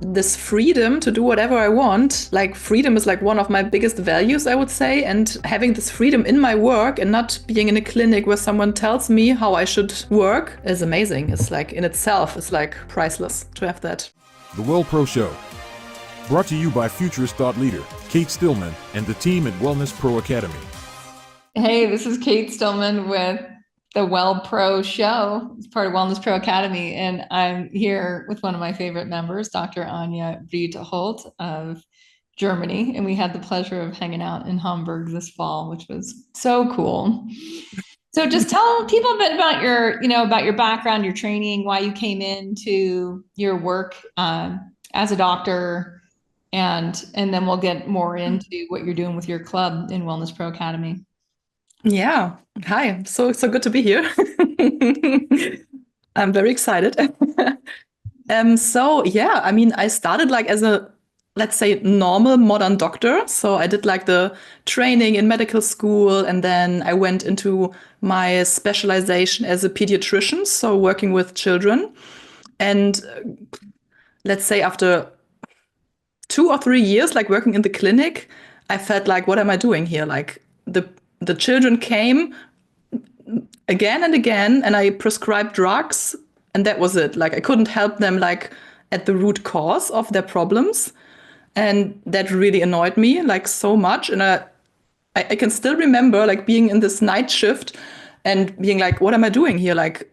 this freedom to do whatever I want. Like freedom is like one of my biggest values, I would say. And having this freedom in my work and not being in a clinic where someone tells me how I should work is amazing. It's like in itself, it's like priceless to have that. The Well Pro Show. Brought to you by futurist thought leader Kate Stillman and the team at Wellness Pro Academy. Hey, this is Kate Stillman with the Well Pro Show. It's part of Wellness Pro Academy. And I'm here with one of my favorite members, Dr. Anja Breetholt of Germany. And we had the pleasure of hanging out in Hamburg this fall, which was so cool. So just tell people a bit about your background, your training, why you came into your work as a doctor, and then we'll get more into what you're doing with your club in Wellness Pro Academy. Yeah. Hi. So good to be here. I'm very excited. I started like as a, let's say, normal modern doctor. So I did like the training in medical school, and then I went into my specialization as a pediatrician, so working with children. And let's say after 2 or 3 years, like working in the clinic, I felt like, what am I doing here? Like the children came again and again, and I prescribed drugs, and that was it. Like I couldn't help them like at the root cause of their problems. And that really annoyed me like so much. And I can still remember like being in this night shift and being like, what am I doing here? Like,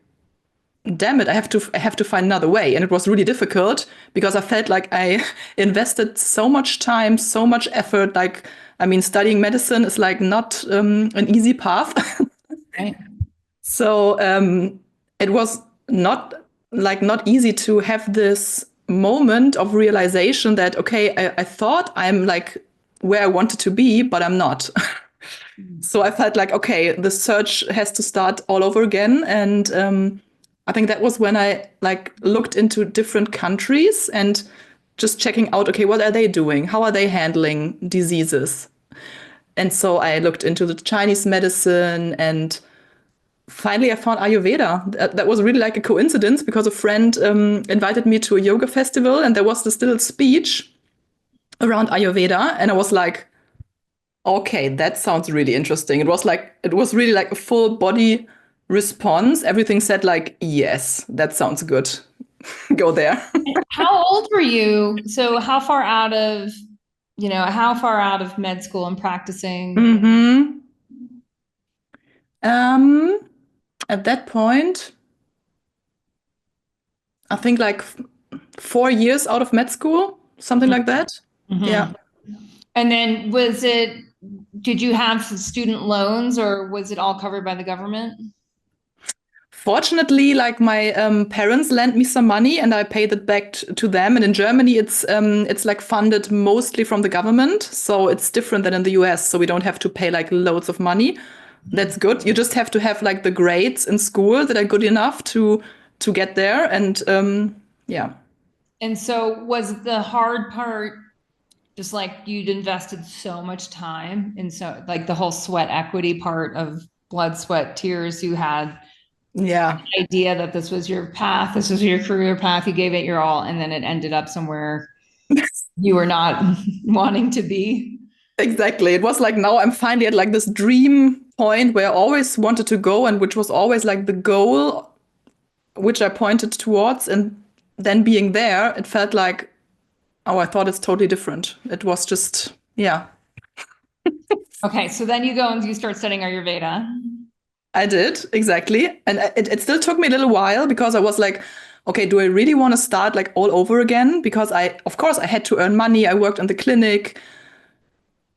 damn it, I have to find another way. And it was really difficult because I felt like I invested so much time, so much effort. Like, I mean, studying medicine is like not an easy path. Right. So it was not easy to have this moment of realization that, okay, I thought I'm like where I wanted to be, but I'm not. So I felt like, okay, the search has to start all over again. And I think that was when I like looked into different countries and just checking out, okay, what are they doing? How are they handling diseases? And so I looked into the Chinese medicine, and finally I found Ayurveda. That was really like a coincidence because a friend invited me to a yoga festival, and there was this little speech around Ayurveda. And I was like, okay, that sounds really interesting. It was really like a full body response. Everything said like, yes, that sounds good. Go there. How old were you? So how far out of med school and practicing? Mm-hmm. At that point, I think like 4 years out of med school, something like that. Mm-hmm. Yeah. And then did you have student loans, or was it all covered by the government? Fortunately, like my parents lent me some money and I paid it back to them. And in Germany, it's like funded mostly from the government. So it's different than in the US. So we don't have to pay like loads of money. That's good. You just have to have like the grades in school that are good enough to get there. And yeah. And so was the hard part just like you'd invested so much time, and so like the whole sweat equity part of blood, sweat, tears, you had Yeah. the idea that this was your path, this was your career path, you gave it your all, and then it ended up somewhere you were not wanting to be. Exactly. It was like now I'm finally at like this dream point where I always wanted to go, and which was always like the goal which I pointed towards. And then being there, it felt like, oh, I thought it's totally different. It was just, yeah. Okay, so then you go and you start studying Ayurveda. I did, exactly. And it still took me a little while because I was like, okay, do I really want to start like all over again? Because of course, I had to earn money. I worked in the clinic,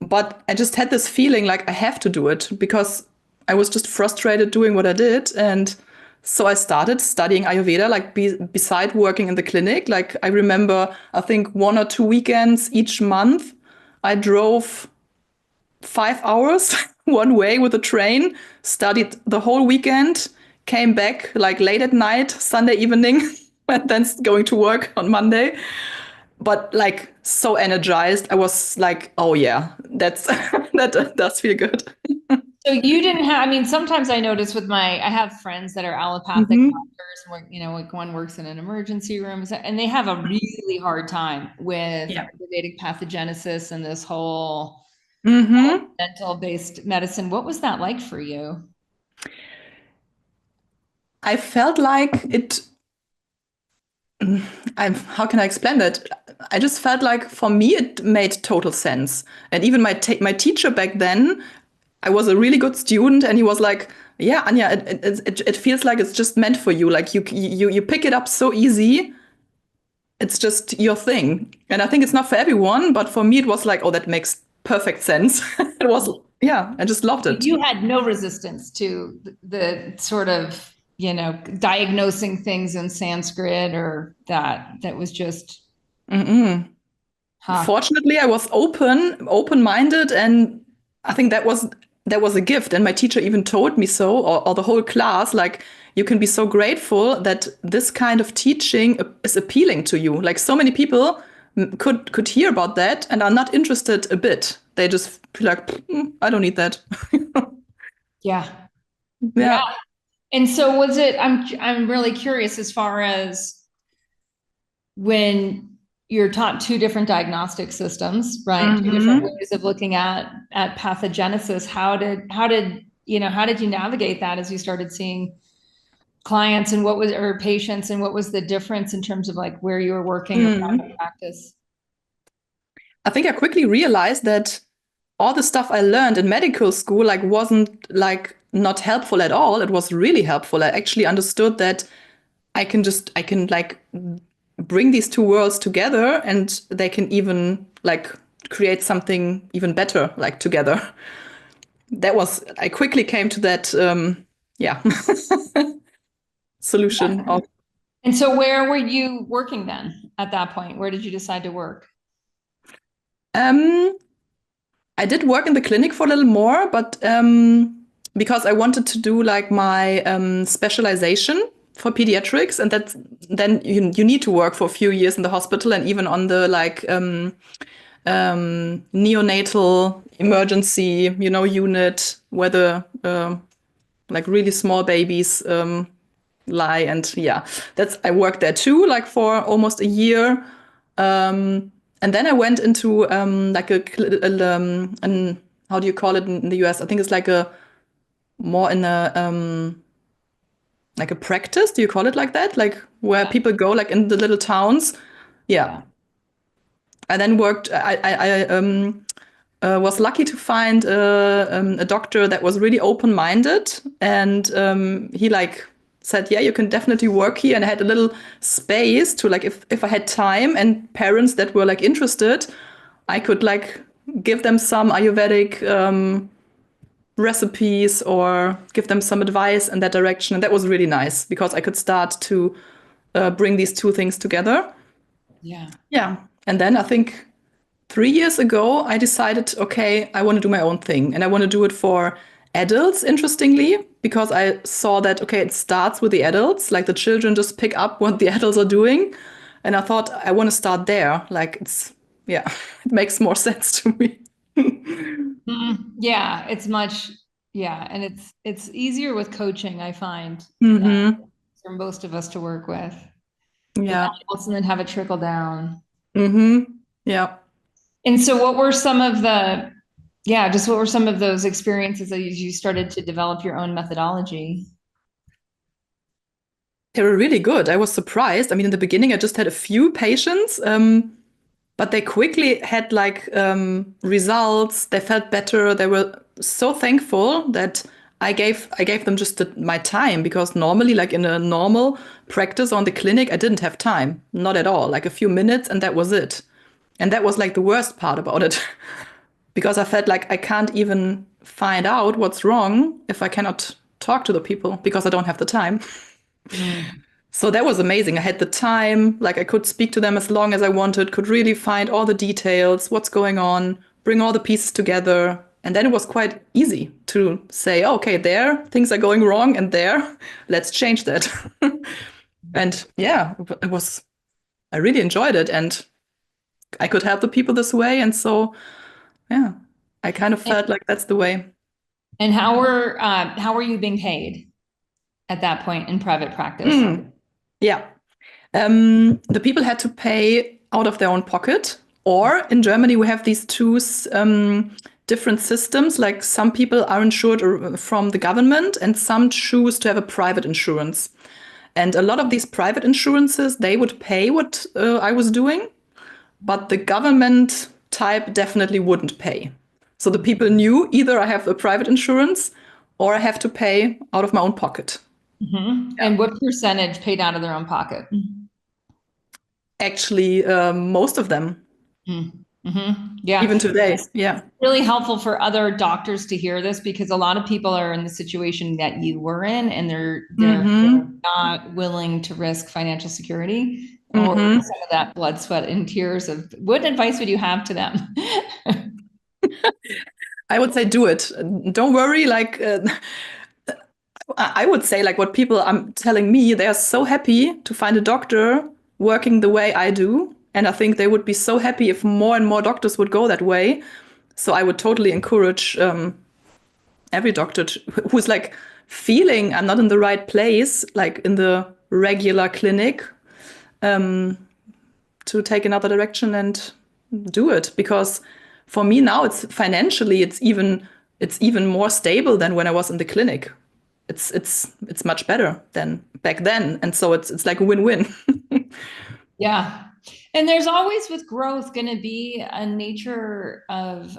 but I just had this feeling like I have to do it because I was just frustrated doing what I did. And so I started studying Ayurveda, like beside working in the clinic. Like I remember, I think 1 or 2 weekends each month, I drove 5 hours one way with a train, studied the whole weekend, came back like late at night, Sunday evening, and then going to work on Monday. But like so energized, I was like, oh yeah, that does feel good. So you didn't have, I mean, sometimes I notice with I have friends that are allopathic Hmm. doctors, like one works in an emergency room, and they have a really hard time with Yeah. Vedic pathogenesis and this whole Hmm. dental based medicine. What was that like for you? I felt like it. How can I explain that? I just felt like for me it made total sense. And even my teacher back then, I was a really good student, and he was like, "Yeah, Anya, it feels like it's just meant for you. Like you pick it up so easy. It's just your thing." And I think it's not for everyone, but for me it was like, "Oh, that makes perfect sense." It was, yeah, I just loved it. You had no resistance to the sort of, diagnosing things in Sanskrit or that was just, Mm-mm. huh. Fortunately, I was open-minded, and I think that was a gift. And my teacher even told me so, or the whole class, like, you can be so grateful that this kind of teaching is appealing to you. Like, so many people could hear about that and are not interested a bit. They just be like, I don't need that." Yeah. Yeah. Yeah. And so was it, I'm really curious as far as when you're taught two different diagnostic systems, right? Two different Hmm. ways of looking at pathogenesis. How did you navigate that as you started seeing clients, and or patients, and what was the difference in terms of like where you were working or private Mm. practice? I think I quickly realized that all the stuff I learned in medical school like wasn't like not helpful at all. It was really helpful. I actually understood that I can like bring these two worlds together, and they can even like create something even better like together. That was I quickly came to that yeah solution of And so where were you working then at that point? Where did you decide to work? um I did work in the clinic for a little more, but because I wanted to do like my specialization for pediatrics, and that's then you need to work for a few years in the hospital, and even on the like neonatal emergency, unit where the like really small babies lie, and yeah, that's I worked there too, like for almost a year. And then I went into like an how do you call it in the US? I think it's like a more in a like a practice. Do you call it like that? Like where Yeah. people go like in the little towns. Yeah. Yeah. I then worked. I was lucky to find a doctor that was really open-minded, and he like said, "Yeah, you can definitely work here." And I had a little space to like, if I had time and parents that were like interested, I could like give them some Ayurvedic recipes or give them some advice in that direction. And that was really nice because I could start to bring these two things together. Yeah. Yeah, and then I think 3 years ago, I decided, okay, I want to do my own thing, and I want to do it for adults, interestingly, because I saw that, okay, it starts with the adults, like the children just pick up what the adults are doing. And I thought, I want to start there. Like, yeah, it makes more sense to me. Yeah, it's much, yeah, and it's easier with coaching, I find, Hmm. for most of us to work with the Yeah. adults and then have it trickle down. Hmm. Yeah. And so what were some of the, yeah, just what were some of those experiences that you started to develop your own methodology? They were really good. I was surprised. I mean, in the beginning, I just had a few patients. But they quickly had like results. They felt better. They were so thankful that I gave them just my time, because normally, like in a normal practice on the clinic, I didn't have time, not at all. Like a few minutes, and that was it. And that was like the worst part about it, because I felt like I can't even find out what's wrong if I cannot talk to the people because I don't have the time. Mm. So that was amazing. I had the time, like I could speak to them as long as I wanted, could really find all the details, what's going on, bring all the pieces together. And then it was quite easy to say, oh, okay, there, things are going wrong, and there, let's change that. And yeah, I really enjoyed it, and I could help the people this way. And so, yeah, I kind of felt like that's the way. And how were you being paid at that point in private practice? Yeah. The people had to pay out of their own pocket, or in Germany, we have these two different systems. Like some people are insured from the government, and some choose to have a private insurance. And a lot of these private insurances, they would pay what I was doing, but the government type definitely wouldn't pay. So the people knew either I have a private insurance or I have to pay out of my own pocket. Mm-hmm. And what percentage paid out of their own pocket? Actually, most of them. Mm-hmm. Yeah. Even today. Yeah. Really helpful for other doctors to hear this, because a lot of people are in the situation that you were in, and they're not willing to risk financial security or some of that blood, sweat, and tears. Of what advice would you have to them? I would say do it. Don't worry. Like I would say, like what people are telling me, they are so happy to find a doctor working the way I do, and I think they would be so happy if more and more doctors would go that way. So I would totally encourage every doctor who's like feeling I'm not in the right place, like in the regular clinic, to take another direction and do it. Because for me now, it's financially, it's even more stable than when I was in the clinic. It's much better than back then, and so it's like a win-win. Yeah. And there's always with growth going to be a nature of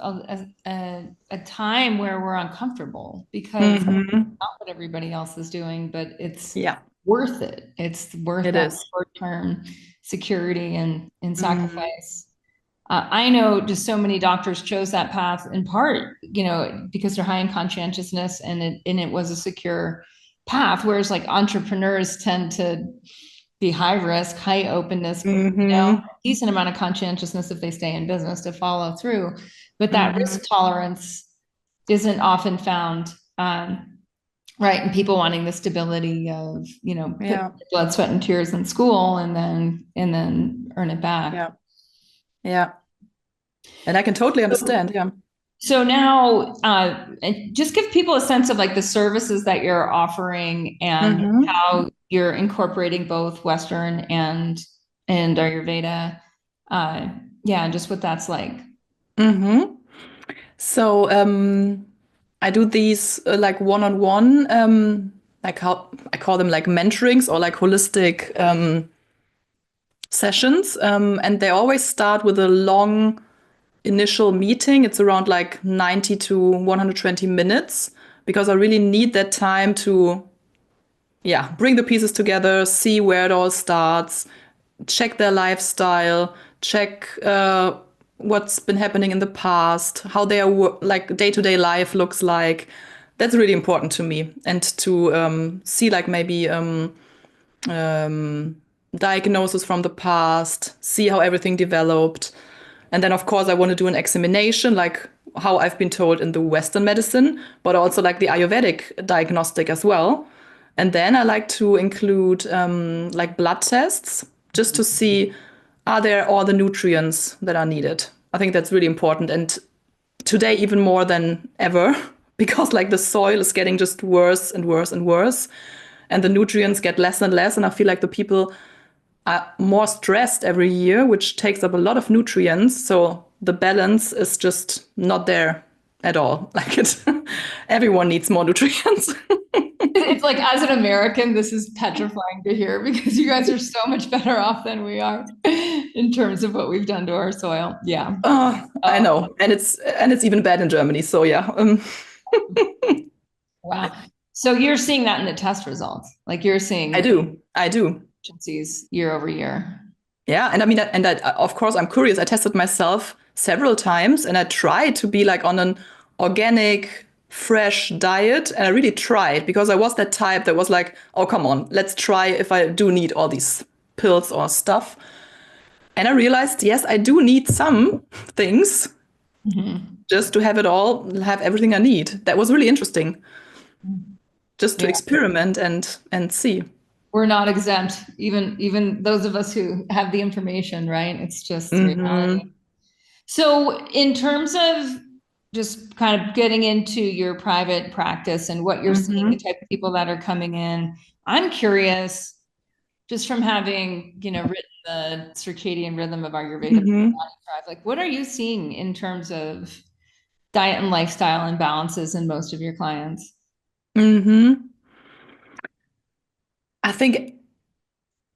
a time where we're uncomfortable, because not what everybody else is doing, but it's worth it. It's worth that short-term security and sacrifice. I know just so many doctors chose that path in part, because they're high in conscientiousness, and it was a secure path. Whereas like entrepreneurs tend to be high risk, high openness, decent amount of conscientiousness if they stay in business to follow through. But that risk tolerance isn't often found, right? And people wanting the stability of, put blood, sweat, and tears in school and then earn it back. Yeah. Yeah. And I can totally understand. Yeah. So now, just give people a sense of like the services that you're offering and how you're incorporating both Western and Ayurveda. And just what that's like. So I do these like one-on-one, like how I call them like mentorings or like holistic sessions, and they always start with a long initial meeting. It's around like 90 to 120 minutes, because I really need that time to, bring the pieces together, see where it all starts, check their lifestyle, check what's been happening in the past, how their like day-to-day life looks like. That's really important to me, and to see like maybe diagnosis from the past, see how everything developed. And then, of course, I want to do an examination, like how I've been told in the Western medicine, but also like the Ayurvedic diagnostic as well. And then I like to include like blood tests, just to see, are there all the nutrients that are needed? I think that's really important. And today, even more than ever, because like the soil is getting just worse and worse and worse, and the nutrients get less and less. And I feel like the people are more stressed every year, which takes up a lot of nutrients. So the balance is just not there at all. Like everyone needs more nutrients. It's like, as an American, this is petrifying to hear, because you guys are so much better off than we are in terms of what we've done to our soil. Yeah. I know. And it's even bad in Germany. So yeah. Wow. So you're seeing that in the test results. Like you're seeing. I do. Efficiencies year over year. Yeah. And I mean, of course, I'm curious. I tested myself several times, and I tried to be like on an organic, fresh diet. And I really tried, because I was that type that was like, oh, come on, let's try if I do need all these pills or stuff. And I realized, yes, I do need some things just to have it all, have everything I need. That was really interesting. Just to experiment and see. We're not exempt, even those of us who have the information, right? It's just reality. So in terms of just kind of getting into your private practice and what you're seeing, the type of people that are coming in. I'm curious, just from having, written the circadian rhythm of Ayurveda, like what are you seeing in terms of diet and lifestyle imbalances in most of your clients? I think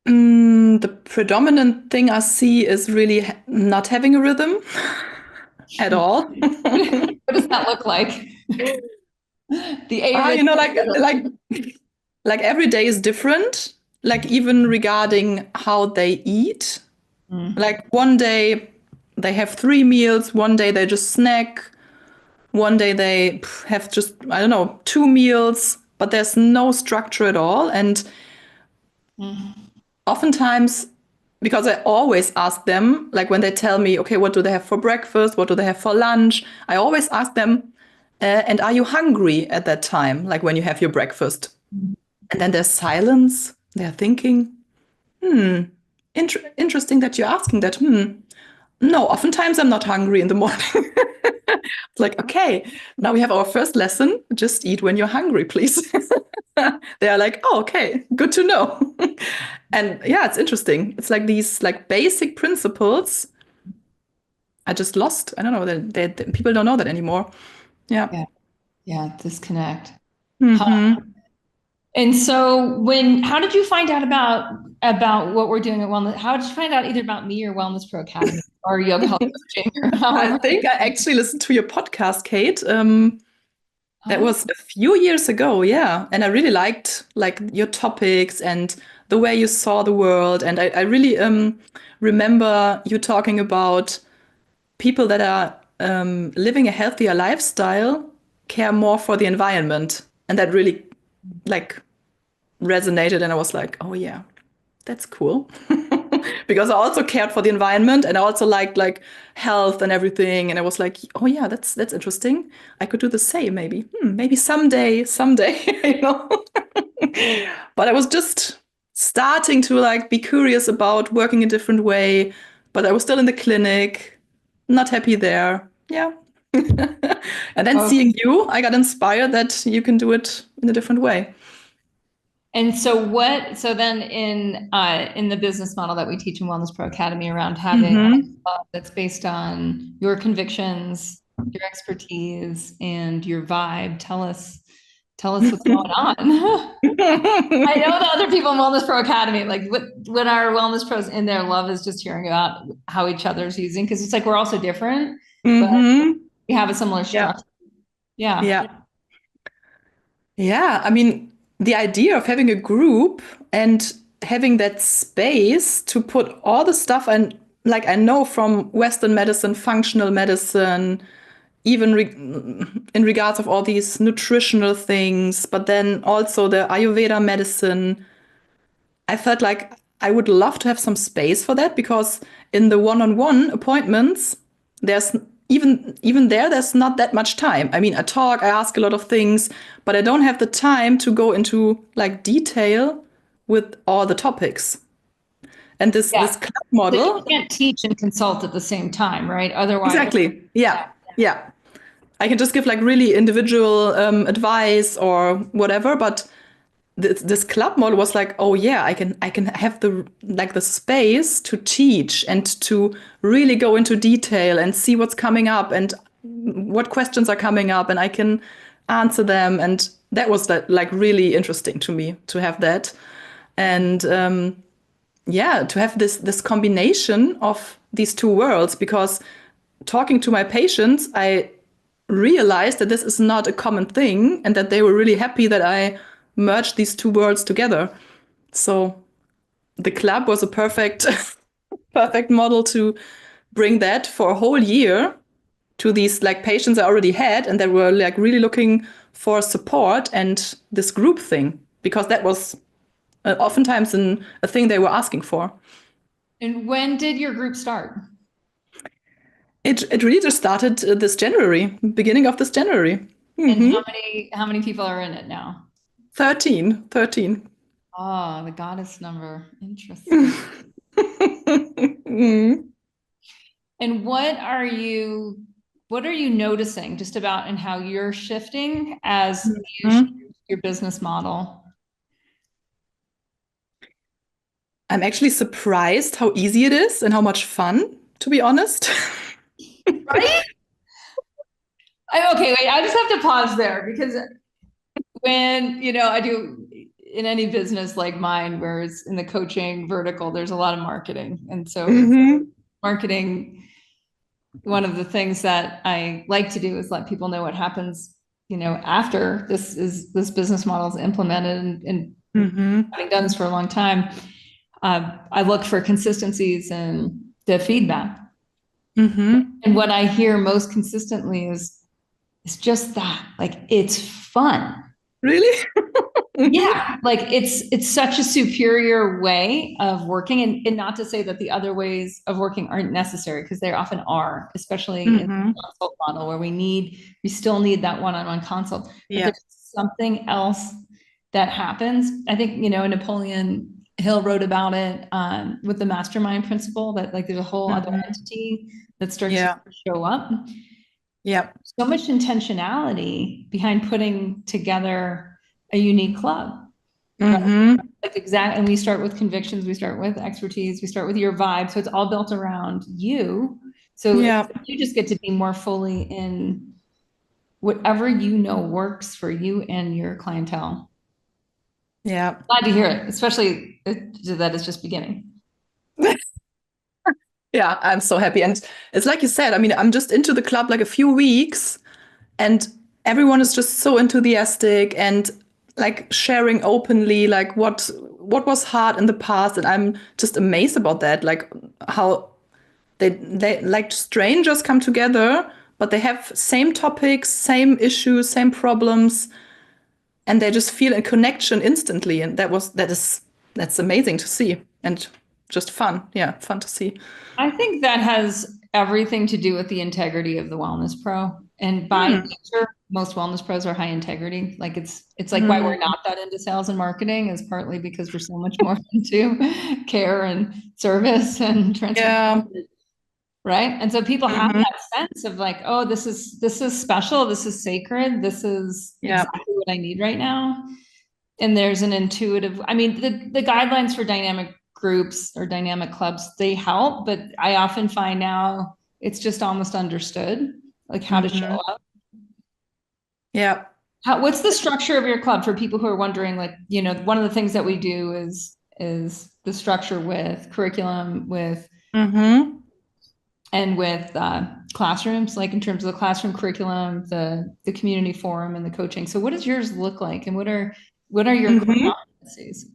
the predominant thing I see is really not having a rhythm at all. What does that look like? The Ayurveda. Like every day is different. Like even regarding how they eat. Like one day they have 3 meals, one day they just snack, one day they have just, I don't know, 2 meals, but there's no structure at all. And oftentimes, because I always ask them, like when they tell me, okay, what do they have for breakfast? What do they have for lunch? I always ask them, and are you hungry at that time? Like when you have your breakfast? And then there's silence. They're thinking, interesting that you're asking that. No, oftentimes I'm not hungry in the morning. It's like, okay, now we have our first lesson. Just eat when you're hungry, please. They are like, oh, okay, good to know. And yeah, it's interesting. It's like these like basic principles I just lost. I don't know that people don't know that anymore. Yeah. Yeah, disconnect. Mm-hmm. And so how did you find out about what we're doing at Wellness? How did you find out either about me or Wellness Pro Academy or Yoga Health Coaching or I however? think I actually listened to your podcast, Kate. That Oh, was a few years ago, yeah. And I really liked like your topics and the way you saw the world. And I really remember you talking about people that are living a healthier lifestyle care more for the environment. And that really like resonated. And I was like, oh yeah, that's cool. Because I also cared for the environment and I also liked like health and everything. And I was like, oh yeah, that's interesting. I could do the same maybe. Maybe someday, you know. But I was just starting to like be curious about working a different way. But I was still in the clinic, not happy there. Yeah. And then oh. seeing you, I got inspired that you can do it in a different way. And so then in the business model that we teach in Wellness Pro Academy around having Mm-hmm. that's based on your convictions, your expertise, and your vibe, tell us what's going on. I know the other people in Wellness Pro Academy, like what our wellness pros in their love is just hearing about how each other's using, because it's like we're all so different, but Mm-hmm. we have a similar Yeah. structure. Yeah. Yeah. Yeah. I mean, the idea of having a group and having that space to put all the stuff and like I know from Western medicine, functional medicine, even in regards of all these nutritional things, but then also the Ayurveda medicine, I felt like I would love to have some space for that because in the one-on-one appointments, there's even there's not that much time. I mean, I talk, I ask a lot of things, but I don't have the time to go into like detail with all the topics. And this Yeah. club So you model, can't teach and consult at the same time, right? Otherwise, exactly. Yeah. Yeah. I can just give like really individual advice or whatever, but this club model was like, oh yeah, I can have the like the space to teach and to really go into detail and see what's coming up and what questions are coming up and I can answer them. And that was like really interesting to me to have that. And yeah, to have this combination of these two worlds because talking to my patients, I realized that this is not a common thing and that they were really happy that I merged these two worlds together. So the club was a perfect perfect model to bring that for a whole year to these like patients I already had and that were like really looking for support and this group thing because that was oftentimes a thing they were asking for. and when did your group start? It really just started this January, beginning of this January. And Mm-hmm. how many people are in it now? 13. Oh, the goddess number. Interesting. Mm. And what are you what are you noticing just about and how you're shifting as you shift Mhm. your business model? I'm actually surprised how easy it is and how much fun, to be honest. Right? Okay, wait, I just have to pause there because when, I do in any business like mine, where it's in the coaching vertical, there's a lot of marketing. And so Hmm. marketing, one of the things that I like to do is let people know what happens, after this business model is implemented and Hmm. having done this for a long time. I look for consistencies and the feedback. Hmm. And what I hear most consistently is it's just that, like, it's fun. Really? Hmm. Yeah, like it's such a superior way of working, and not to say that the other ways of working aren't necessary, because they often are, especially in the Hmm. consult model where we still need that one-on-one consult. But Yeah. there's something else that happens. I think, Napoleon Hill wrote about it with the mastermind principle, that like there's a whole other Hmm. entity that starts to Yeah. show up. Yeah. So much intentionality behind putting together a unique club. Right. Hmm. Like exactly. And we start with convictions, we start with expertise, we start with your vibe. So it's all built around you. So Yeah. you just get to be more fully in whatever works for you and your clientele. Yeah. Glad to hear it, especially that it's just beginning. Yeah, I'm so happy. And it's like you said, I mean, I'm just into the club like a few weeks and everyone is just so enthusiastic and like sharing openly like what was hard in the past. And I'm just amazed about that. Like how they like strangers come together, but they have same topics, same issues, same problems, and they just feel a connection instantly. And that's amazing to see and just fun. Yeah, fun to see. I think that has everything to do with the integrity of the wellness pro. And by Hmm. nature, most wellness pros are high integrity. Like it's like why we're Hmm. not that into sales and marketing is partly because we're so much more into care and service and transformation. Yeah. Right. And so people have Hmm. that sense of like, oh, this is special, this is sacred, this is Yeah. exactly what I need right now. And there's an intuitive, I mean, the guidelines for dynamic groups or dynamic clubs, they help, but I often find now it's just almost understood, like how to show Hmm. up. Yeah. What's the structure of your club for people who are wondering, like, one of the things that we do is the structure with curriculum, with Hmm. and with classrooms, like in terms of the classroom curriculum, the community forum, and the coaching. So, what does yours look like, and what are your core Hmm. competencies?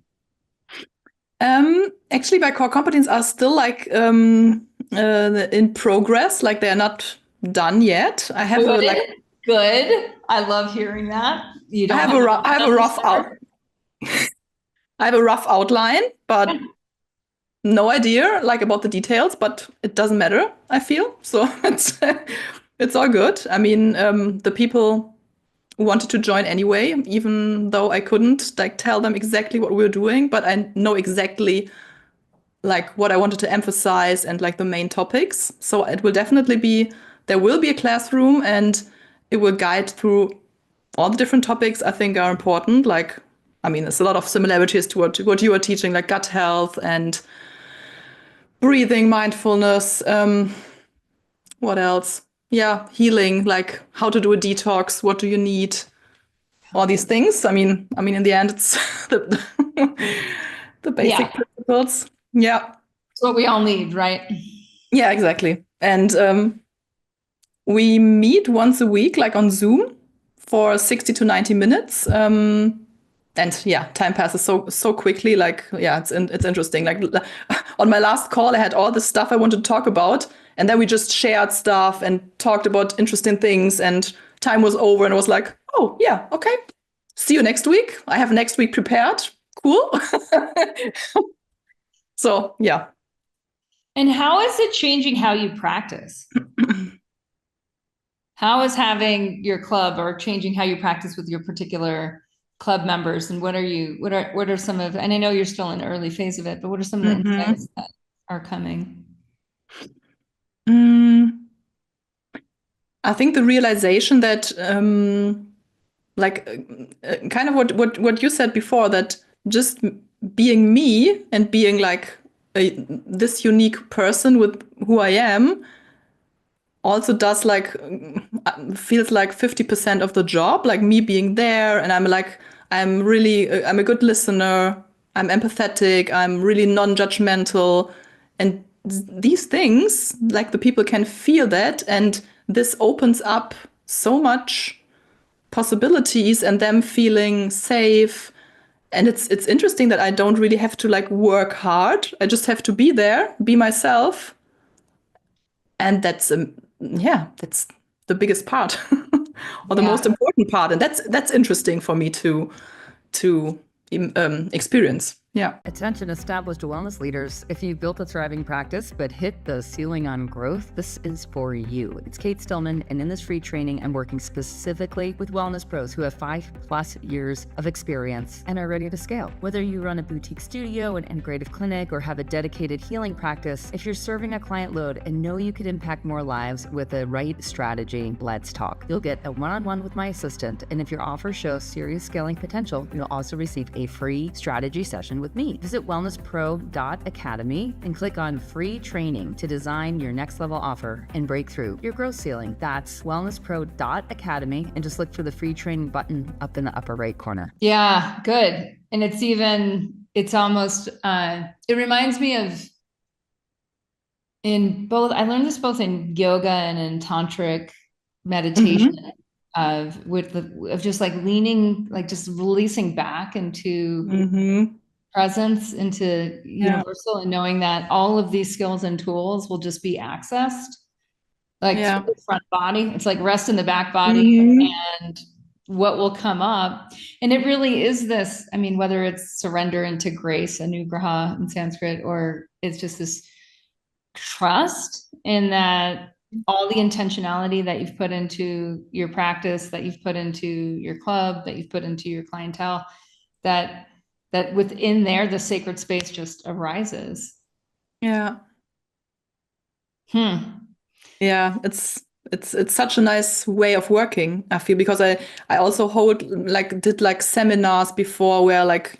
Actually, my core competence are still like in progress. Like they're not done yet. I have a like Good, good. I love hearing that. You I don't have have a to rough, I have a rough out start. I have a rough outline, but no idea like about the details. But it doesn't matter. I feel so it's all good. I mean, the people wanted to join anyway, even though I couldn't like tell them exactly what we were doing, but I know exactly like what I wanted to emphasize and like the main topics. So it will definitely be there will be a classroom and it will guide through all the different topics I think are important. Like, I mean, there's a lot of similarities to what you are teaching, like gut health and breathing, mindfulness. What else? Yeah, healing, like how to do a detox, what do you need, all these things. I mean, in the end, it's the, the Yeah, basic principles. Yeah, it's what we all need, right? yeah, exactly. And we meet once a week, like on Zoom, for 60 to 90 minutes. And yeah, time passes so quickly. Like yeah, it's interesting. Like on my last call, I had all the stuff I wanted to talk about, and then we just shared stuff and talked about interesting things. And time was over, and I was like, oh yeah, okay. See you next week. I have next week prepared. Cool. So yeah. And how is it changing how you practice? How is having your club or changing how you practice with your particular club members? And what are some of, and I know you're still in the early phase of it, but what are some of the Hmm. insights that are coming? Mm. I think the realization that, like, kind of what you said before, that just being me and being like this unique person with who I am also does like feels like 50% of the job, like me being there, and I'm really I'm a good listener, I'm empathetic, I'm really non-judgmental, and these things, like the people can feel that, and this opens up so much possibilities and them feeling safe. And it's interesting that I don't really have to like work hard, I just have to be there, be myself, and that's the biggest part or the most Yeah. important part, and that's interesting for me to experience. Yeah. Attention established wellness leaders. If you've built a thriving practice but hit the ceiling on growth, this is for you. It's Kate Stillman, and in this free training, I'm working specifically with wellness pros who have 5+ years of experience and are ready to scale. Whether you run a boutique studio, an integrative clinic, or have a dedicated healing practice, if you're serving a client load and know you could impact more lives with the right strategy, let's talk. You'll get a one-on-one with my assistant, and if your offer shows serious scaling potential, you'll also receive a free strategy session with me. Visit wellnesspro.academy and click on free training to design your next level offer and break through your growth ceiling. That's wellnesspro.academy, and just look for the free training button up in the upper right corner. Yeah, good. And it's almost, it reminds me of I learned this both in yoga and in tantric meditation, of just like leaning, like just releasing back into presence, into universal, and knowing that all of these skills and tools will just be accessed like through the front body. It's like rest in the back body, and what will come up. And it really is this, I mean, whether it's surrender into grace, anugraha in Sanskrit, or it's just this trust in that all the intentionality that you've put into your practice, that you've put into your club, that you've put into your clientele, that within there, the sacred space just arises. Yeah. Yeah, it's such a nice way of working, I feel, because I also did like seminars before where like,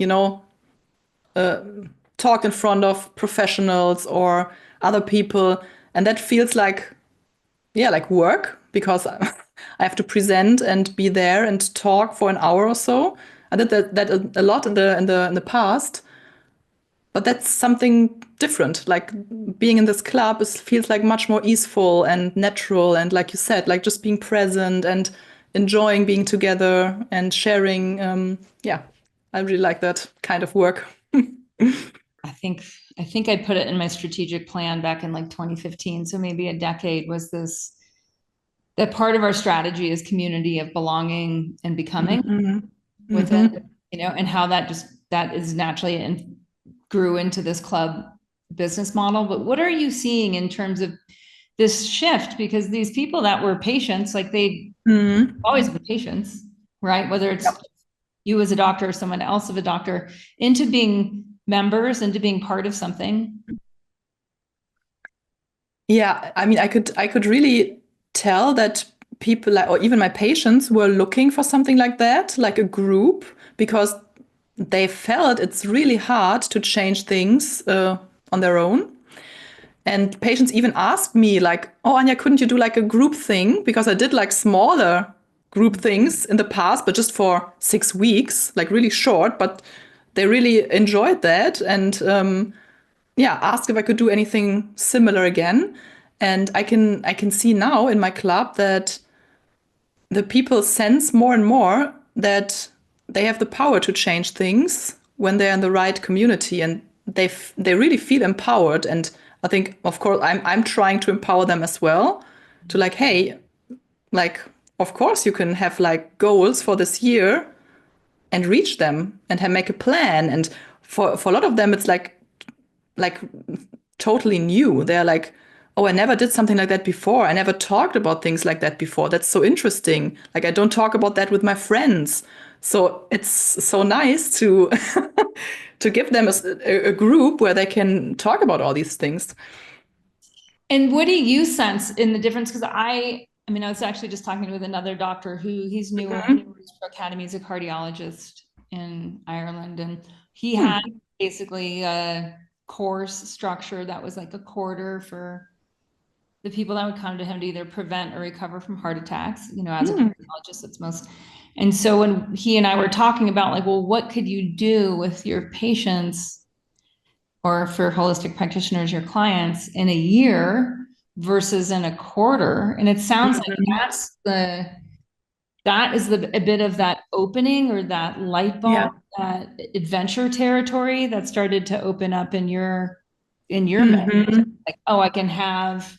talk in front of professionals or other people, and that feels like, yeah, like work, because I have to present and be there and talk for an hour or so. I did that a lot in the past, but that's something different. Like being in this club feels like much more easeful and natural, and like you said, like just being present and enjoying being together and sharing. Yeah, I really like that kind of work. I think I put it in my strategic plan back in like 2015. So maybe a decade, was this, that part of our strategy is community of belonging and becoming within, and how that is naturally and grew into this club business model. But what are you seeing in terms of this shift? Because these people that were patients, like they always been patients, right? Whether it's you as a doctor or someone else of a doctor, into being members, into being part of something. Yeah, I mean, I could really tell that people, like, or even my patients, were looking for something like that, like a group, because they felt it's really hard to change things on their own. And patients even asked me, like, "Oh, Anya, couldn't you do like a group thing?" Because I did like smaller group things in the past, but just for 6 weeks, like really short. But they really enjoyed that, and yeah, asked if I could do anything similar again. And I can see now in my club that the people sense more and more that they have the power to change things when they're in the right community, and they really feel empowered. And I think, of course, I'm trying to empower them as well, to like, hey, like, of course you can have like goals for this year and reach them and make a plan. And for a lot of them, it's like totally new. They're like, oh, I never did something like that before. I never talked about things like that before. That's so interesting. Like, I don't talk about that with my friends. So it's so nice to to give them a group where they can talk about all these things. And what do you sense in the difference? Because I I mean, I was actually just talking with another doctor who he's new at Mhm. Wellness Pro Academy. He's a cardiologist in Ireland, and he Hmm. had basically a course structure that was like a quarter for the people that would come to him to either prevent or recover from heart attacks. You know, as a Hmm. cardiologist, that's most. And so when he and I were talking about like, well, what could you do with your patients or for holistic practitioners, your clients in a year versus in a quarter? And it sounds like Mhm. that is a bit of that opening or that light Yeah. bulb, that adventure territory that started to open up in your mind. Hmm. Like, oh, I can have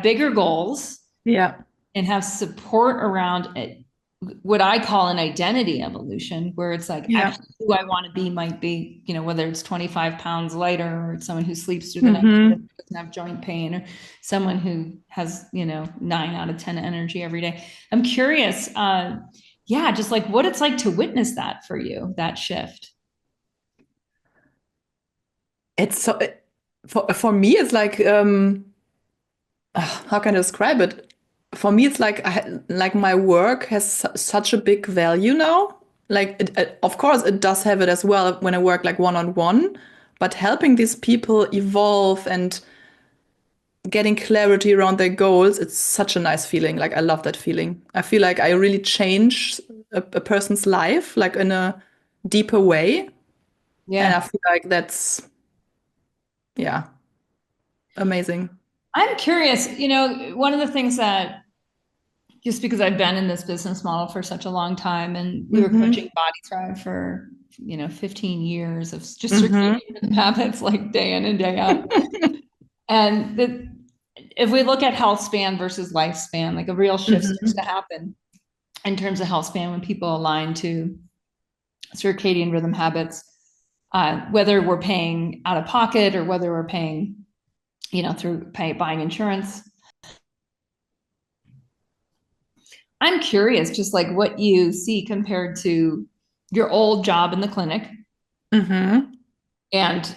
bigger goals Yeah. and have support around it, what I call an identity evolution, where it's like Yeah. actually who I want to be might be, whether it's 25 pounds lighter or it's someone who sleeps through the night, Hmm. doesn't have joint pain, or someone who has, 9 out of 10 energy every day. I'm curious, yeah, just like what it's like to witness that for you, that shift. It's so for me, it's like how can I describe it? For me, it's like like my work has such a big value now. Like, of course, it does have it as well when I work like one on one, but helping these people evolve and getting clarity around their goals, it's such a nice feeling. Like, I love that feeling. I feel like I really change a person's life, like in a deeper way. And Yeah. I feel like that's, yeah, amazing. I'm curious, one of the things that, just because I've been in this business model for such a long time, and we were Hmm. coaching Body Thrive for 15 years of just Hmm. circadian habits, like day in and day out. And if we look at health span versus lifespan, like a real shift starts to Hmm. happen in terms of health span when people align to circadian rhythm habits, whether we're paying out of pocket or whether we're paying, through buying insurance. I'm curious, just like what you see compared to your old job in the clinic Hmm. and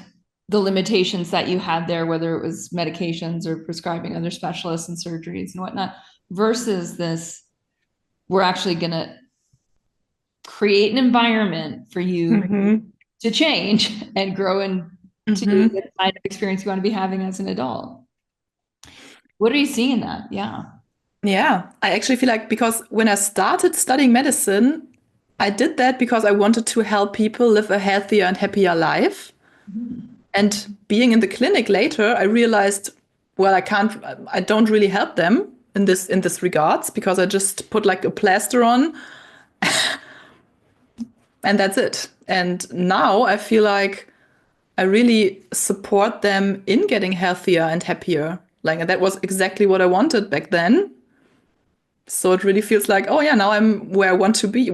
the limitations that you had there, whether it was medications or prescribing other specialists and surgeries and whatnot, versus this, we're actually going to create an environment for you Hmm. to change and grow into Hmm. the kind of experience you want to be having as an adult. What are you seeing in that? Yeah. Yeah, I actually feel like because when I started studying medicine, I did that because I wanted to help people live a healthier and happier life. And being in the clinic later, I realized, well, I don't really help them in this regards because I just put like a plaster on and that's it. And now I feel like I really support them in getting healthier and happier. Like, and that was exactly what I wanted back then. So it really feels like, oh yeah, now I'm where I wanted to be.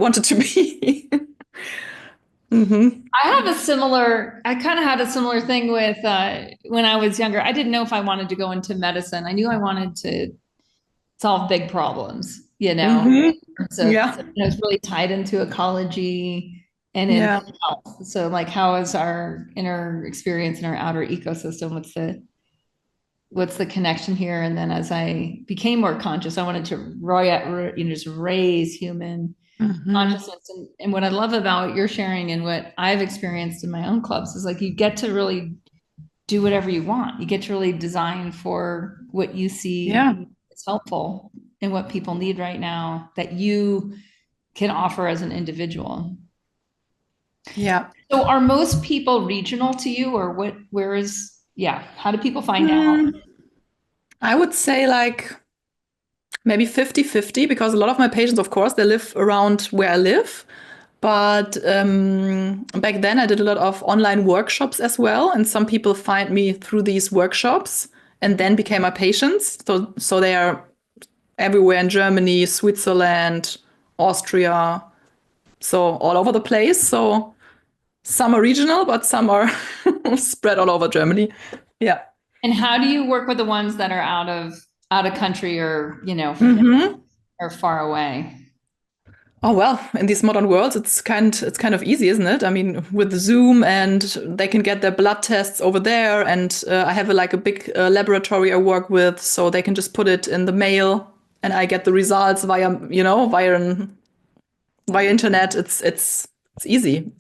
Hmm. I kind of had a similar thing with when I was younger. I didn't know if I wanted to go into medicine. I knew I wanted to solve big problems, Hmm. So Yeah. it was really tied into ecology and in Yeah. health. So like, how is our inner experience and our outer ecosystem? What's the connection here? And then as I became more conscious, I wanted to just raise human Hmm. consciousness. And what I love about what you're sharing and what I've experienced in my own clubs is like you get to really do whatever you want. You get to really design for what you see Yeah. is helpful and what people need right now that you can offer as an individual. Yeah. So are most people regional to you, or yeah, how do people find out? Mm, I would say like maybe 50-50 because a lot of my patients, of course, they live around where I live. But back then, I did a lot of online workshops as well. And some people find me through these workshops and then became my patients. So they are everywhere in Germany, Switzerland, Austria, so all over the place. So some are regional, but some are spread all over Germany. Yeah. And how do you work with the ones that are out of country or, Hmm. or far away? Oh well, in these modern worlds, it's kind of easy, isn't it? I mean, with Zoom, and they can get their blood tests over there, and I have like a big laboratory I work with, so they can just put it in the mail, and I get the results via, via internet. It's easy.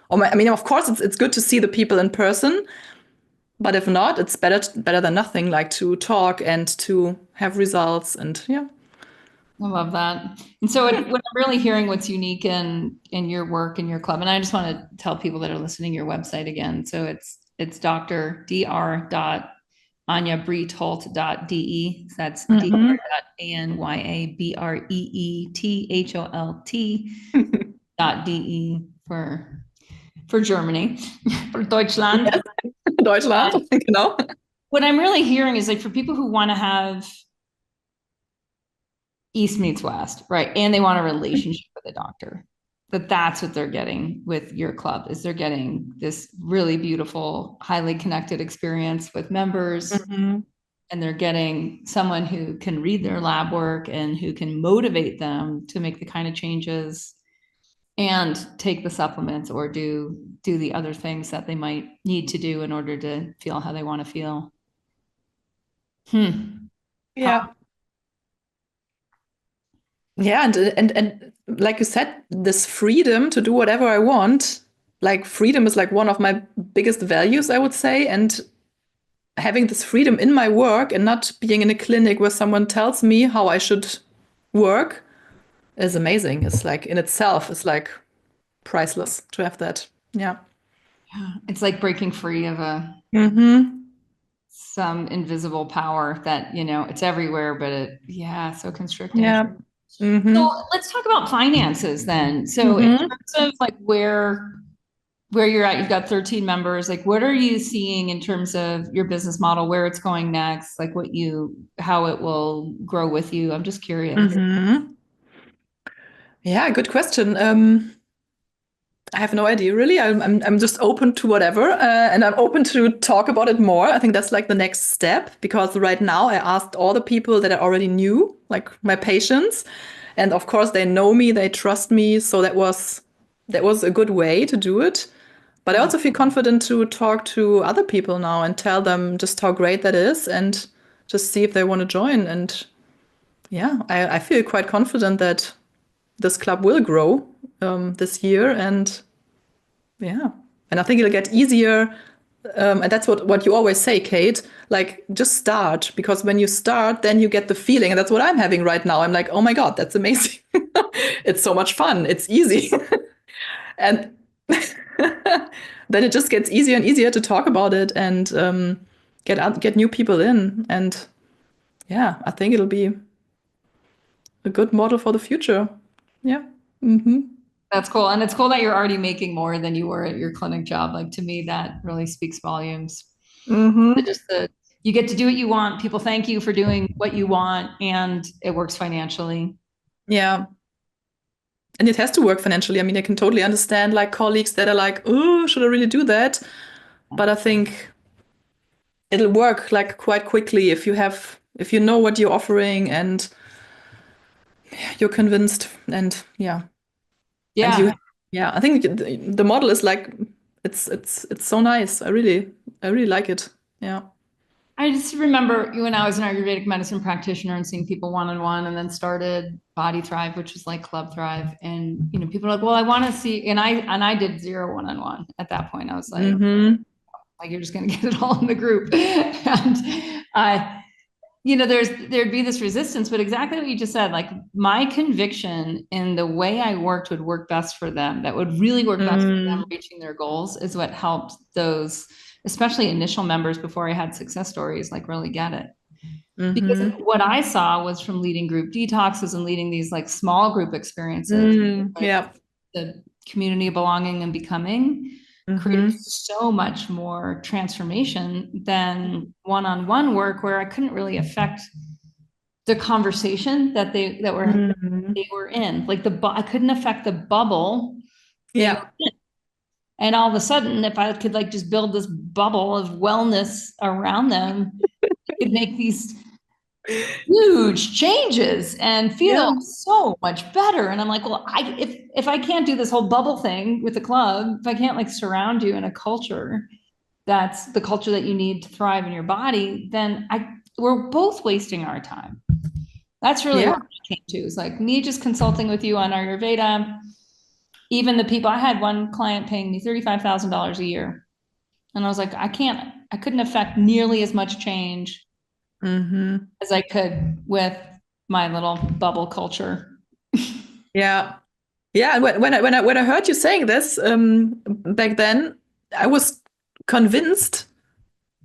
I mean, of course, it's good to see the people in person, but if not, it's better than nothing. Like to talk and to have results, and yeah. I love that. And so what I'm really hearing what's unique in your work and your club, and I just want to tell people that are listening your website again. So it's dr.anyabreetholt.de. So that's dr.anyabreetholt.de for Germany, for Deutschland. Yes. Deutschland, genau. What I'm really hearing is like for people who want to have East meets West, right? And they want a relationship with a doctor. That's what they're getting with your club, is they're getting this really beautiful, highly connected experience with members. And they're getting someone who can read their lab work and who can motivate them to make the kind of changes and take the supplements or do the other things that they might need to do in order to feel how they want to feel. Yeah. Yeah, and like you said, this freedom to do whatever I want, like freedom is like one of my biggest values, I would say. And having this freedom in my work and not being in a clinic where someone tells me how I should work is amazing. It's like in itself, it's like priceless to have that. Yeah. It's like breaking free of some invisible power that, it's everywhere, but so constricting. Yeah. So let's talk about finances then. So in terms of like where you're at, you've got 13 members, like what are you seeing in terms of your business model, where it's going next, like how it will grow with you? I'm just curious. Yeah, good question. I have no idea really. I'm just open to whatever, and I'm open to talk about it more. I think that's like the next step, because right now I asked all the people that I already knew, like my patients, and of course they know me, they trust me, so that was a good way to do it. But I also feel confident to talk to other people now and tell them just how great that is, and just see if they want to join. And yeah, I feel quite confident that this club will grow this year, and yeah, and I think it'll get easier. And that's what you always say, Kate. Like, just start, because when you start, then you get the feeling, and that's what I'm having right now. I'm like, oh my god, that's amazing! It's so much fun. It's easy, and then it just gets easier and easier to talk about it and get new people in. And yeah, I think it'll be a good model for the future. Yeah. That's cool. And it's cool that you're already making more than you were at your clinic job. Like, to me, that really speaks volumes. You get to do what you want. People thank you for doing what you want, and it works financially. Yeah. And it has to work financially. I mean, I can totally understand like colleagues that are like, oh, should I really do that? But I think it'll work like quite quickly if you know what you're offering and you're convinced. And yeah. Yeah. I think the model is like, it's so nice. I really like it. Yeah. I just remember when I was an Ayurvedic medicine practitioner and seeing people one-on-one, and then started Body Thrive, which was like Club Thrive. And, people are like, well, I want to see, and I did 0 one-on-one at that point. I was like, like, you're just going to get it all in the group. And there'd be this resistance, but exactly what you just said, like my conviction in the way I worked would work best for them, that would really work best for them reaching their goals, is what helped those, especially initial members before I had success stories, like really get it. Because what I saw was from leading group detoxes and leading these like small group experiences, Yeah. the community of belonging and becoming created so much more transformation than one-on-one work, where I couldn't really affect the conversation that they were in. Like I couldn't affect the bubble. Yeah. And all of a sudden, if I could like just build this bubble of wellness around them, I could make these huge changes and feel so much better. And I'm like, well, if I can't do this whole bubble thing with the club, if I can't like surround you in a culture that's the culture that you need to thrive in your body, then we're both wasting our time. That's really Yeah. what I came to. It's like me just consulting with you on Ayurveda. Even the people, I had one client paying me $35,000 a year. And I was like, I couldn't affect nearly as much change Hmm. as I could with my little bubble culture. Yeah. Yeah. And when I heard you saying this back then, I was convinced,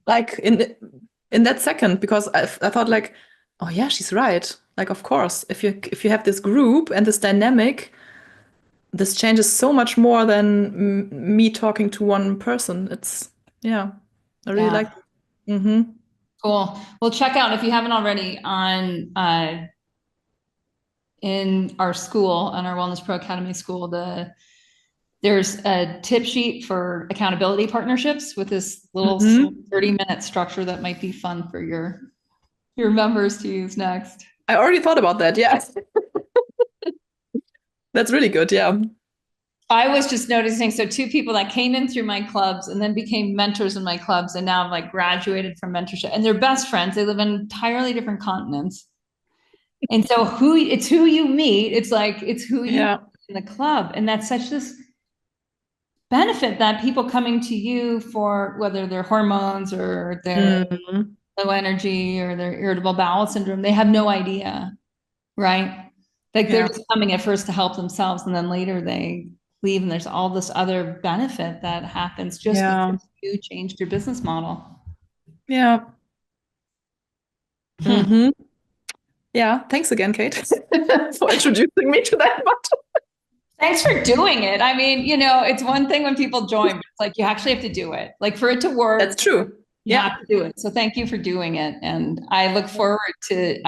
like in that second, because I thought like, oh yeah, she's right. Like, of course, if you have this group and this dynamic, this changes so much more than me talking to one person. It's yeah, I really Yeah, like. Mm-hmm. cool. Well, check out if you haven't already on in our school, on our Wellness Pro Academy school, there's a tip sheet for accountability partnerships with this little Mm-hmm. 30-minute structure that might be fun for your members to use next. I already thought about that. Yeah, that's really good. Yeah. I was just noticing, so two people that came in through my clubs and then became mentors in my clubs and now have like graduated from mentorship and they're best friends. They live in entirely different continents. And so it's who you meet. It's like, it's who you Yeah. in the club. And that's such this benefit that people coming to you for whether their hormones or their Mm-hmm. low energy or their irritable bowel syndrome, they have no idea, right? Like they're Yeah. just coming at first to help themselves and then later they leave and there's all this other benefit that happens just Yeah. because you changed your business model. Yeah. Hmm. Mm-hmm. Yeah. Thanks again, Kate, for introducing me to that one. Thanks for doing it. I mean, it's one thing when people join, but it's like you actually have to do it. Like for it to That's work, true. you Yeah. have to do it. So thank you for doing it. And I look forward to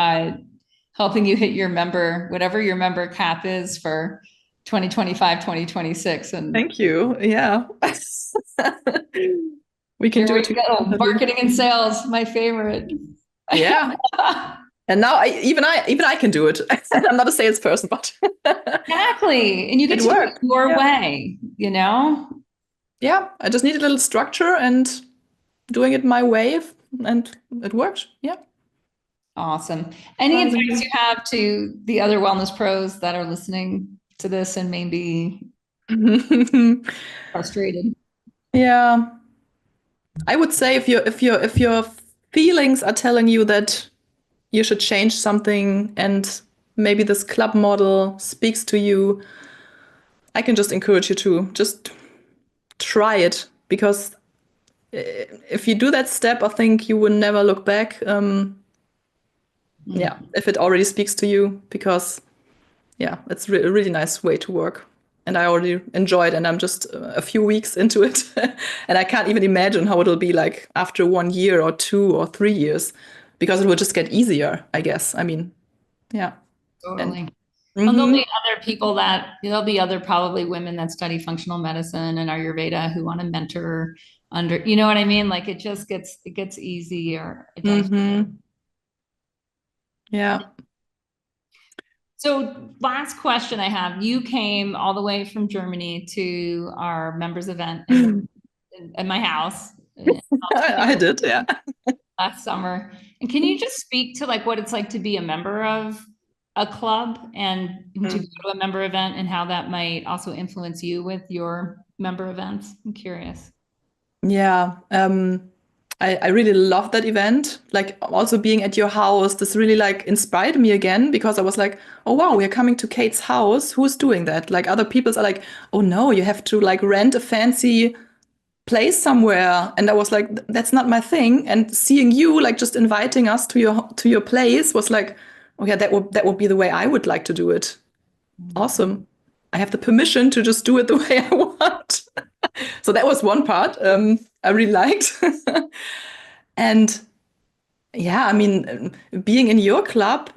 helping you hit your member, whatever your member cap is for 2025, 2026. And Thank you. Yeah. We can here do we it go. together. Marketing and sales, my favorite. Yeah. And now even I can do it. I'm not a salesperson, but Exactly. And you get it to do it worked. your Yeah. way, you know? Yeah. I just need a little structure and doing it my way, and it worked. Yeah. Awesome. Any advice Surprisingly. you have to the other wellness pros that are listening to this and maybe frustrated? Yeah. I would say if your feelings are telling you that you should change something and maybe this club model speaks to you, I can just encourage you to just try it, because if you do that step, I think you will never look back. Yeah, Mm. if it already speaks to you, because yeah, it's a really nice way to work. And I already enjoy it, and I'm just a few weeks into it. And I can't even imagine how it'll be like after 1 year or 2 or 3 years, because it will just get easier, I guess. I mean, yeah. And Totally. And mm-hmm, there'll be other probably women that study functional medicine and Ayurveda who want to mentor under, you know what I mean? Like it gets easier. It does. mm-hmm, yeah. So last question I have, you came all the way from Germany to our members event in my house I did, yeah. last summer. And can you just speak to like what it's like to be a member of a club and to go to a member event and how that might also influence you with your member events? I'm curious. Yeah. I really love that event. Like also being at your house, this really like inspired me again, because I was like, oh wow, we are coming to Kate's house. Who's doing that? Like other people's are like, oh no, you have to like rent a fancy place somewhere. And I was like, that's not my thing. And seeing you like just inviting us to your place was like, oh yeah, that would be the way I would like to do it. Awesome. I have the permission to just do it the way I want. So that was one part I really liked. And yeah, I mean, being in your club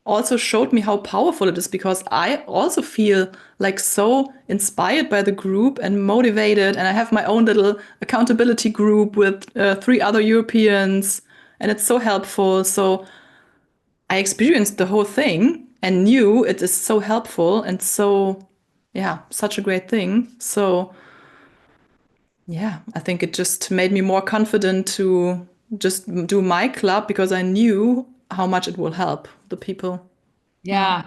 also showed me how powerful it is, because I also feel like so inspired by the group and motivated. And I have my own little accountability group with 3 other Europeans, and it's so helpful. So I experienced the whole thing and knew it is so helpful and so, yeah, such a great thing. So yeah, I think it just made me more confident to just do my club, because I knew how much it will help the people. Yeah.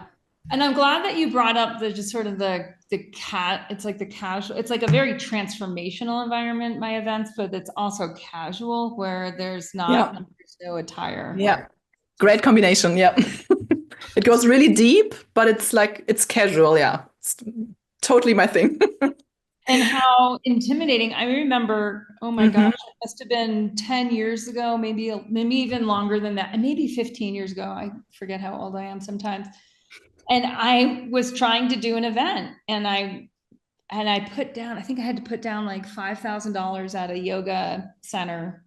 And I'm glad that you brought up the just sort of it's like the casual, it's like a very transformational environment, my events, but it's also casual where there's Yeah. no attire. Yeah. Great combination. Yeah. It goes really deep, but it's like, it's casual. Yeah. It's totally my thing. And how intimidating. I remember, oh my gosh, Hmm. it must have been 10 years ago, maybe even longer than that, and maybe 15 years ago. I forget how old I am sometimes. And I was trying to do an event and I put down, I think I had to put down like $5,000 at a yoga center.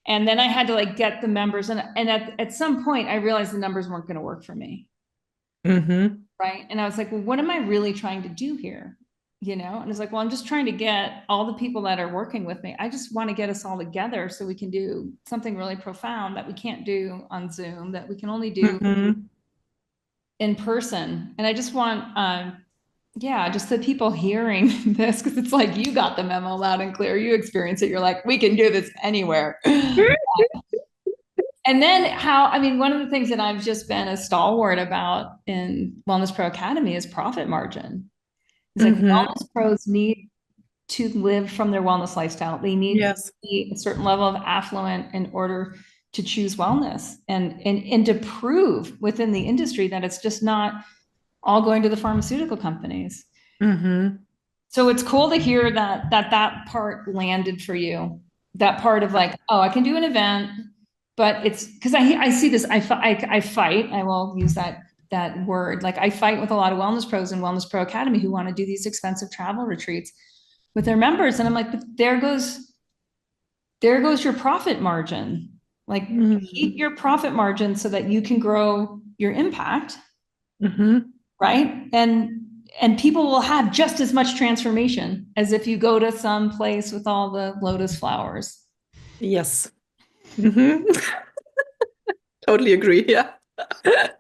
And then I had to like get the members. And at some point I realized the numbers weren't going to work for me. Hmm. Right. And I was like, well, what am I really trying to do here? And it's like, well, I'm just trying to get all the people that are working with me. I just want to get us all together so we can do something really profound that we can't do on Zoom, that we can only do Hmm. in person. And I just want, yeah, just the people hearing this, because it's like you got the memo loud and clear. You experience it. You're like, we can do this anywhere. And then one of the things that I've just been a stalwart about in Wellness Pro Academy is profit margin. It's like Hmm. wellness pros need to live from their wellness lifestyle. They need to Yes. be a certain level of affluent in order to choose wellness and to prove within the industry that it's just not all going to the pharmaceutical companies. Hmm. So it's cool to hear that part landed for you. That part of like, oh, I can do an event, but it's because I see this. I fight. I will use that word. Like I fight with a lot of wellness pros and Wellness Pro Academy who want to do these expensive travel retreats with their members, and I'm like, but there goes your profit margin. Like keep Hmm. your profit margin so that you can grow your impact, Hmm. right? And people will have just as much transformation as if you go to some place with all the lotus flowers. Yes. Hmm. Totally agree. Yeah.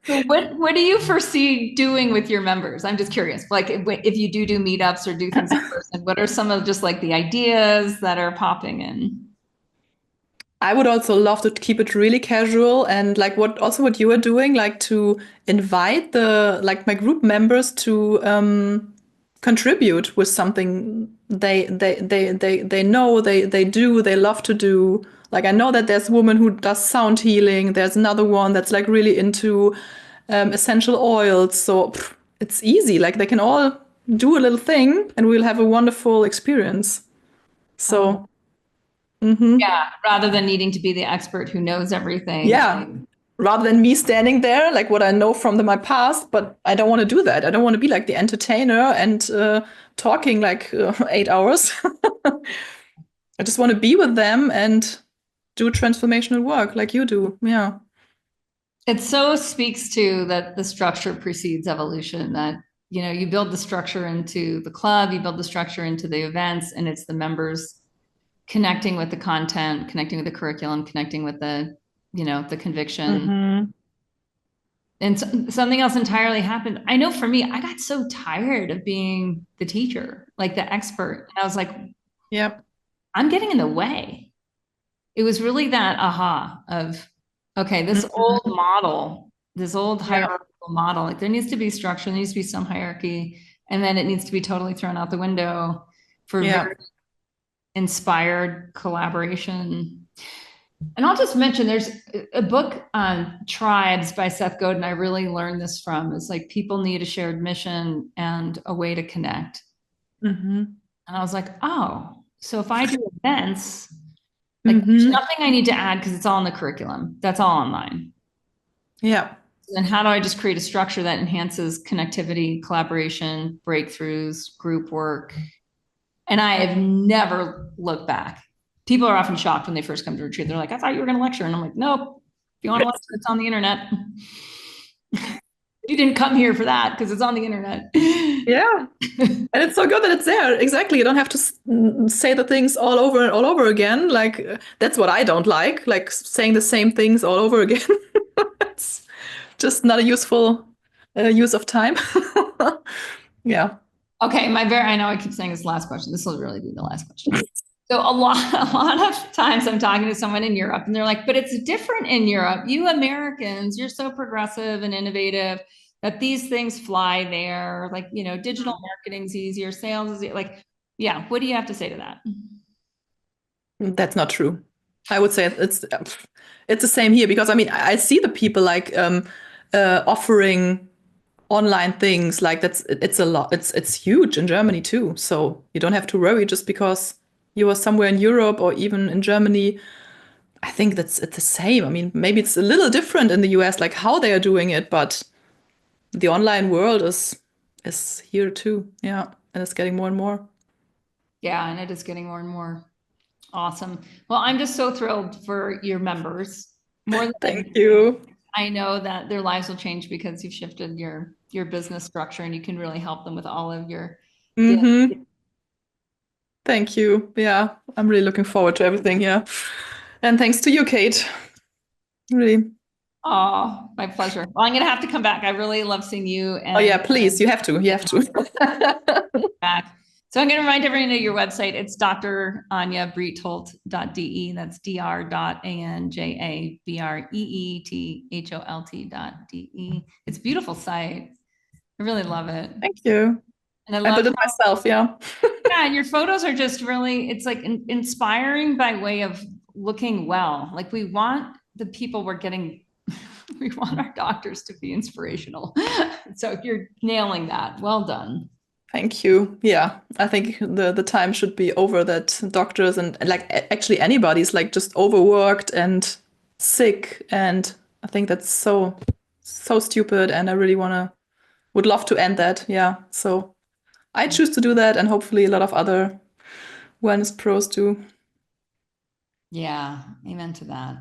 So what do you foresee doing with your members? I'm just curious. Like if you do meetups or do things in person, what are some of just like the ideas that are popping in? I would also love to keep it really casual and like what you are doing, like to invite my group members to contribute with something they know they do, they love to do. Like I know that there's a woman who does sound healing, there's another one that's like really into essential oils. So it's easy. Like they can all do a little thing and we'll have a wonderful experience. Oh, So mhm. yeah, rather than needing to be the expert who knows everything. Yeah, rather than me standing there, like what I know from my past, but I don't want to do that. I don't want to be like the entertainer and talking like 8 hours. I just want to be with them and do transformational work like you do. Yeah. It so speaks to that the structure precedes evolution, that you build the structure into the club, you build the structure into the events, and it's the members connecting with the content, connecting with the curriculum, connecting with the conviction. Hmm. And something else entirely happened. I know for me, I got so tired of being the teacher, like the expert. And I was like, Yep. I'm getting in the way. It was really that aha of, okay, this old Hmm. model, this old Yep. hierarchical model, like there needs to be structure, there needs to be some hierarchy, and then it needs to be totally thrown out the window for Yeah. very inspired collaboration. And I'll just mention there's a book on tribes by Seth Godin. I really learned this from. It's like people need a shared mission and a way to connect. Hmm. And I was like, oh, so if I do events, like there's Hmm. nothing I need to add because it's all in the curriculum. That's all online. Yeah. Then how do I just create a structure that enhances connectivity, collaboration, breakthroughs, group work? And I have never looked back. People are often shocked when they first come to retreat. They're like, I thought you were going to lecture. And I'm like, nope. If you want to lecture, it's on the internet. You didn't come here for that because it's on the internet. Yeah. And it's so good that it's there. Exactly. You don't have to say the things all over and all over again. Like that's what I don't like saying the same things all over again. It's just not a useful use of time. Yeah. Okay, I know I keep saying this last question. This will really be the last question. So a lot, a lot of times I'm talking to someone in Europe and they're like, but it's different in Europe. You Americans, you're so progressive and innovative that these things fly there. Like, you know, digital marketing's easier, sales is like, yeah. What do you have to say to that? That's not true. I would say it's the same here because I mean I see the people like offering online things like it's a lot. It's huge in Germany too. So you don't have to worry just because you are somewhere in Europe or even in Germany. I think it's the same. I mean, maybe it's a little different in the US, like how they are doing it, but the online world is here too. Yeah, and it's getting more and more. Yeah, and it is getting more and more awesome. Well, I'm just so thrilled for your members. More than Thank anything, you. I know that their lives will change because you've shifted your business structure and you can really help them with all of your daily. Thank you. Yeah, I'm really looking forward to everything here. And thanks to you, Kate. Really. Oh, my pleasure. Well, I'm gonna have to come back. I really love seeing you Oh yeah, and please. You have to. You have to. back. So I'm going to remind everyone of your website. It's dranya.breetholt.de. That's dr.anjabreetholt.de. It's a beautiful site. I really love it. Thank you. And I I love built it how, myself. Yeah. yeah, and your photos are just really, it's like inspiring by way of looking well. Like we want the people we're getting, we want our doctors to be inspirational. So you're nailing that. Well done. Thank you. Yeah, I think the time should be over that doctors and like actually anybody's like just overworked and sick, and I think that's so stupid, and I really would love to end that. Yeah, so I choose to do that, and hopefully a lot of other wellness pros do. Yeah, amen to that.